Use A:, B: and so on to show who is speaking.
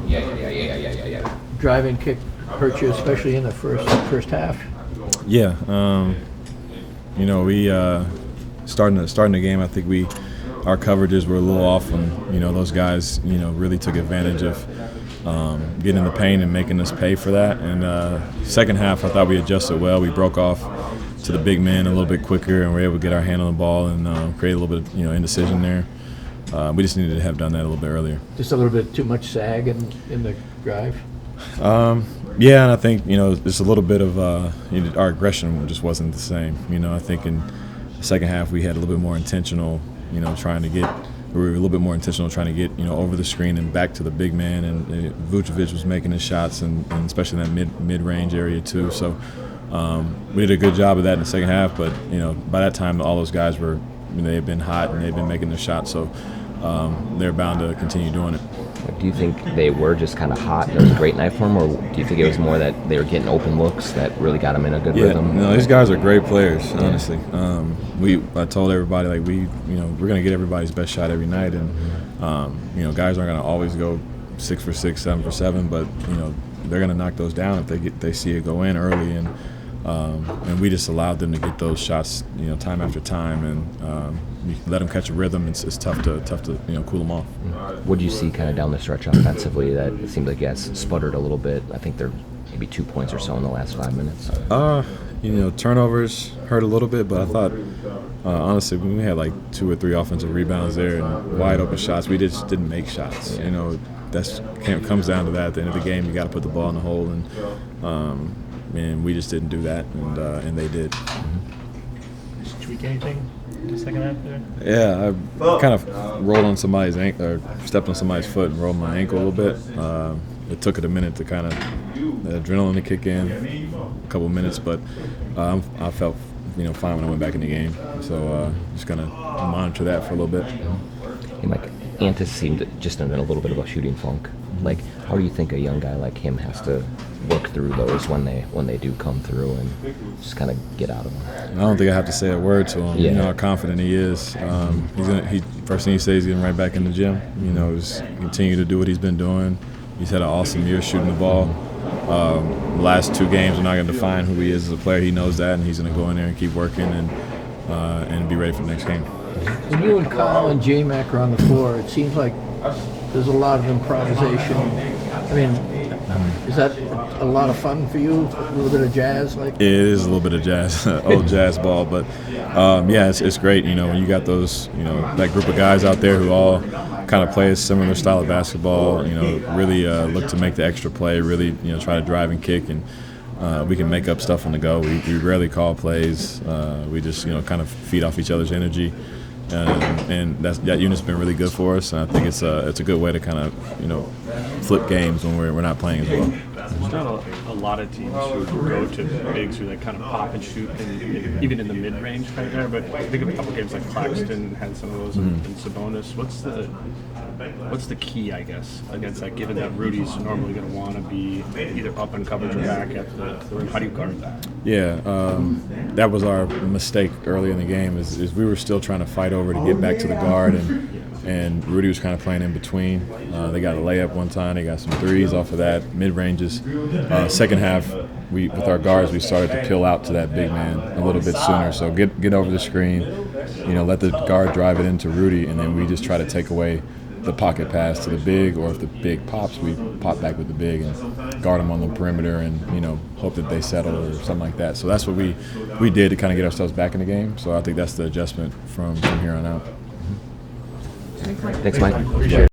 A: Yeah.
B: Driving kick hurt you, especially in the first half.
C: Yeah, we starting the game. I think our coverages were a little off, and those guys really took advantage of getting in the paint and making us pay for that. And second half, I thought we adjusted well. We broke off to the big men a little bit quicker, and we were able to get our hand on the ball and create a little bit of indecision there. We just needed to have done that a little bit earlier.
B: Just a little bit too much sag in the drive.
C: Yeah, and I think just a little bit of our aggression just wasn't the same. I think in the second half we had a little bit more intentional, we were a little bit more intentional trying to get over the screen and back to the big man, and Vucevic was making his shots, and especially in that mid-range area too. So we did a good job of that in the second half, but by that time all those guys were they had been hot and they'd been making their shots, so they're bound to continue doing it.
A: Do you think they were just kind of hot and it was a great night for them, or do you think it was more that they were getting open looks that really got them in a good rhythm?
C: No, these guys are great players, honestly. I told everybody we're going to get everybody's best shot every night, and guys aren't going to always go 6 for 6, 7 for 7, but they're going to knock those down if they see it go in early, and we just allowed them to get those shots time after time, and you let them catch a rhythm. It's tough to cool them off.
A: What do you see kind of down the stretch offensively that it seemed like you guys sputtered a little bit? I think they're maybe 2 points or so in the last 5 minutes.
C: Turnovers hurt a little bit, but I thought honestly when we had like 2 or 3 offensive rebounds there and wide open shots, we just didn't make shots. Comes down to that. At the end of the game, you got to put the ball in the hole, and we just didn't do that, and they did.
D: Did you tweak anything in the second half there?
C: Yeah, I kind of rolled on somebody's ankle, or stepped on somebody's foot and rolled my ankle a little bit. It took it a minute to kind of the adrenaline to kick in, a couple of minutes, but I felt fine when I went back in the game. So just gonna monitor that for a little bit.
A: Hey, Mike, Antis seemed just in a little bit of a shooting funk. Like, how do you think a young guy like him has to work through those when they do come through and just kind of get out of them?
C: I don't think I have to say a word to him.
A: Yeah.
C: You know how confident he is. First thing he says, he's getting right back in the gym. He's continue to do what he's been doing. He's had an awesome year shooting the ball. The last 2 games are not going to define who he is as a player. He knows that, and he's going to go in there and keep working and be ready for the next game.
B: When you and Kyle and J-Mac are on the floor, it seems like there's a lot of improvisation. I mean, is that a lot of fun for you? A little bit of jazz, like?
C: It is a little bit of jazz, old jazz ball, but it's great. When you got those, that group of guys out there who all kind of play a similar style of basketball. Really look to make the extra play. Really, try to drive and kick, and we can make up stuff on the go. We rarely call plays. We just kind of feed off each other's energy. And that unit's been really good for us, and I think it's a good way to kind of flip games when we're not playing as well.
D: There's not a lot of teams who go to bigs who kind of pop and shoot, even in the mid-range right there. But I think of a couple games like Claxton had some of those, and Sabonis. What's the key, I guess, against that? Given that Rudy's normally going to want to be either up in coverage or back at the rim, how do you guard that?
C: Yeah, that was our mistake early in the game. Is we were still trying to fight over to get back to the guard, and Rudy was kind of playing in between. They got a layup one time. They got some threes off of that, mid-ranges. Second half, with our guards, we started to peel out to that big man a little bit sooner. So get over the screen, let the guard drive it into Rudy, and then we just try to take away the pocket pass to the big, or if the big pops, we pop back with the big and guard them on the perimeter and, hope that they settle or something like that. So that's what we did to kind of get ourselves back in the game. So I think that's the adjustment from here on out.
A: Thanks, Mike. Appreciate it.